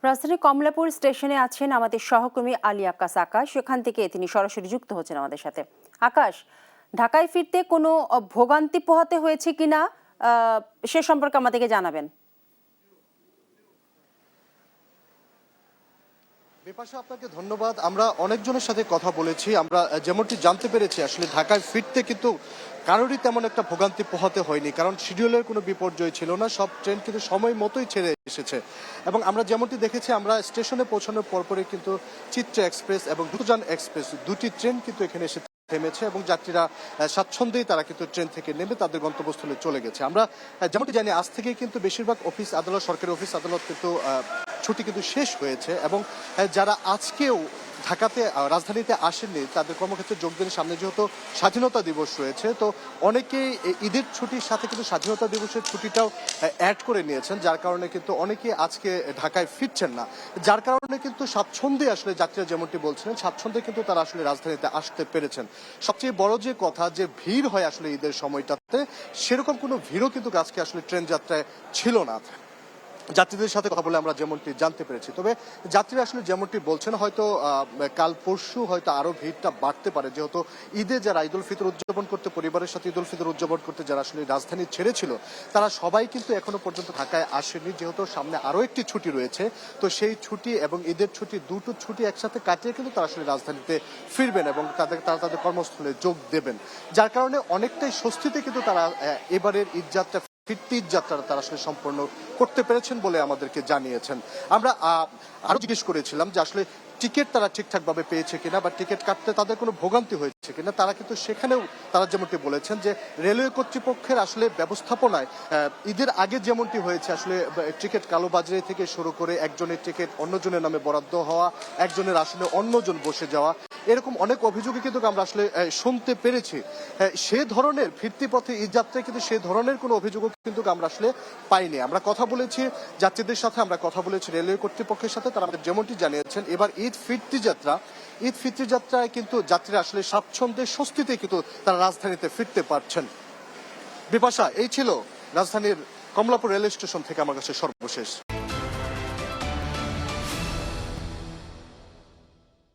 রাজধানীর কমলাপুর স্টেশনে আছেন আমাদের সহকর্মী আলী আকাশ আকাশ। সেখান থেকে তিনি সরাসরি যুক্ত হচ্ছেন আমাদের সাথে। আকাশ, ঢাকায় ফিরতে কোনো ভোগান্তি পোহাতে হয়েছে কিনা সে সম্পর্কে আমাদেরকে জানাবেন। বিপাশা, আপনাকে ধন্যবাদ। আমরা অনেকজনের সাথে কথা বলেছি, আমরা যেমনটি জানতে পেরেছি আসলে ঢাকায় ফিরতে কিন্তু কারোরই তেমন একটা ভোগান্তি পোহাতে হয়নি, কারণ শিডিউলের কোনো বিপর্যয় ছিল না, সব ট্রেন কিন্তু সময় মতোই ছেড়ে এসেছে। এবং আমরা যেমনটি দেখেছি, আমরা স্টেশনে পৌঁছানোর পরপরই কিন্তু চিত্রা এক্সপ্রেস এবং দুজান এক্সপ্রেস দুটি ট্রেন কিন্তু এখানে এসে থেমেছে এবং যাত্রীরা স্বাচ্ছন্দ্যেই তারা কিন্তু ট্রেন থেকে নেমে তাদের গন্তব্যস্থলে চলে গেছে। আমরা যেমনটি জানি, আজ থেকে কিন্তু বেশিরভাগ অফিস আদালত, সরকারি অফিস আদালত কিন্তু ছুটি কিন্তু শেষ হয়েছে এবং যারা আজকেও ঢাকাতে রাজধানীতে আসেননি তাদের কর্মক্ষেত্রে যোগ দেন। সামনে যেহেতু স্বাধীনতা দিবস রয়েছে, তো অনেকেই ঈদের ছুটির সাথে কিন্তু স্বাধীনতা দিবসের ছুটিটাও অ্যাড করে নিয়েছেন, যার কারণে কিন্তু অনেকেই আজকে ঢাকায় ফিরছেন না, যার কারণে কিন্তু স্বাচ্ছন্দ্যে আসলে যাত্রীরা যেমনটি বলছিলেন স্বাচ্ছন্দ্যে কিন্তু তারা আসলে রাজধানীতে আসতে পেরেছেন। সবচেয়ে বড় যে কথা, যে ভিড় হয় আসলে ঈদের সময়টাতে, সেরকম কোনো ভিড়ও কিন্তু আজকে আসলে ট্রেন যাত্রায় ছিল না যাত্রীদের সাথে কথা বলে আমরা যেমনটি জানতে পেরেছি। তবে যাত্রীরা আসলে যেমনটি বলছেন, হয়তো কাল পরশু হয়তো আরো ভিড়টা বাড়তে পারে, যেহেতু ঈদে যারা ঈদ উল ফিতর উদযাপন করতে, পরিবারের সাথে ঈদ উল ফিতর উদযাপন করতে যারা আসলে রাজধানী ছেড়েছিল, তারা সবাই কিন্তু এখনো পর্যন্ত ঢাকায় আসেনি, যেহেতু সামনে আরো একটি ছুটি রয়েছে। তো সেই ছুটি এবং ঈদের ছুটি, দুটো ছুটি একসাথে কাটিয়ে কিন্তু তারা আসলে রাজধানীতে ফিরবেন এবং তারা তাদের কর্মস্থলে যোগ দেবেন, যার কারণে অনেকটাই স্বস্তিতে কিন্তু তারা এবারের ঈদযাত্রা, ফিরতি যাত্রা তারা আসলে সম্পন্ন করতে পেরেছেন বলে আমাদেরকে জানিয়েছেন। আমরা আরো জিজ্ঞেস করেছিলাম যে আসলে টিকিট তারা ঠিকঠাক ভাবে পেয়েছে কিনা বা টিকিট কাটতে তাদের কোনো ভোগান্তি হয়েছে কিনা। তারা কিন্তু সেখানেও তারা যেমনটি বলেছেন যে রেলওয়ে কর্তৃপক্ষের আসলে ব্যবস্থাপনায় ঈদের আগে যেমনটি হয়েছে, আসলে টিকিট কালোবাজারি থেকে শুরু করে একজনের টিকিট অন্যজনের নামে বরাদ্দ হওয়া, একজনের আসলে অন্যজন বসে যাওয়া, এরকম অনেক অভিযোগই কিন্তু আমরা আসলে শুনতে পেরেছি। সে ধরনের ফিরতি পথে ঈদ যাত্রায় কিন্তু সে ধরনের কোনো অভিযোগও কিন্তু আমরা আসলে পাইনি। আমরা কথা বলেছি যাত্রীদের সাথে, আমরা কথা বলেছি রেলওয়ে কর্তৃপক্ষের সাথে, তারা আমাদের যেমনটি জানিয়েছেন এবার ঈদ ফিরতি যাত্রায় কিন্তু যাত্রীরা আসলে স্বাচ্ছন্দ্যে, স্বস্তিতে কিন্তু তারা রাজধানীতে ফিরতে পারছেন। বিপাশা, এই ছিল রাজধানীর কমলাপুর রেল স্টেশন থেকে আমার কাছে সর্বশেষ।